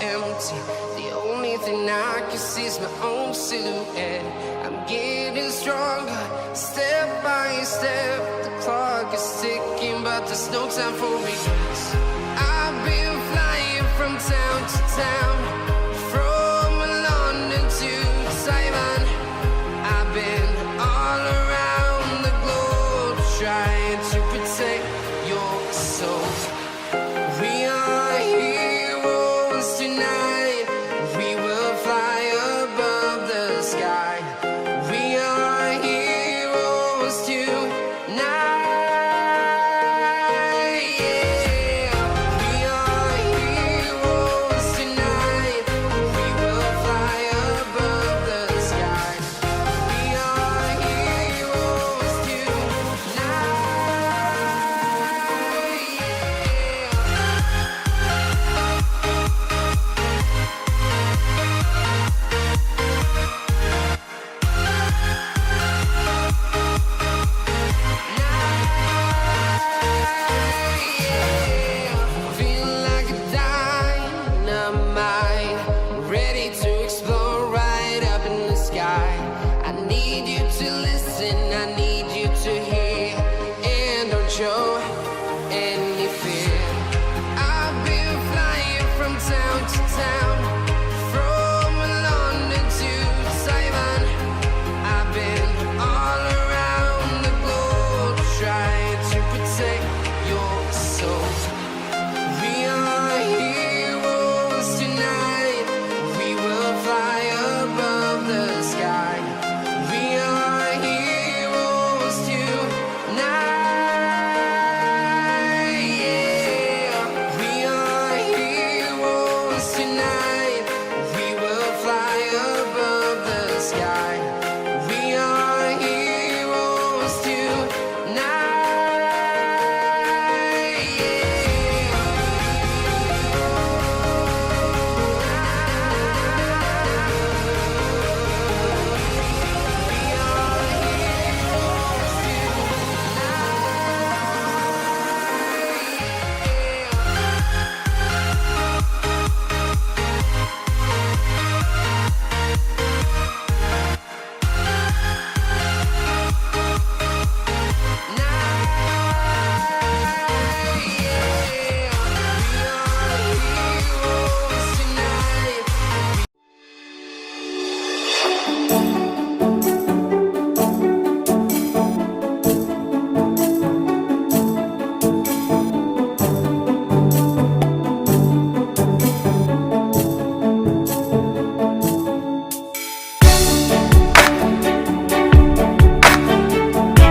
empty. The only thing I can see is my own silhouette. I'm getting stronger, step by step. The clock is ticking, but there's no time for regrets. I've been flying from town to town, from London to Taiwan. I've been all around the globe trying to protect your soul. We are heroes tonight. We will fly above the sky. We are heroes tonight. Yeah. We are heroes tonight. We will fly above the sky. We are heroes tonight. Feel like a dynamite, ready to explode right up in the sky. I need you to listen, I need you to hear, and don't show any fear. I've been flying from town to town, from London to Taiwan. I've been all around the globe trying to protect your soul. We are heroes tonight. We will fly above the sky. We are heroes tonight. Yeah. We are heroes tonight.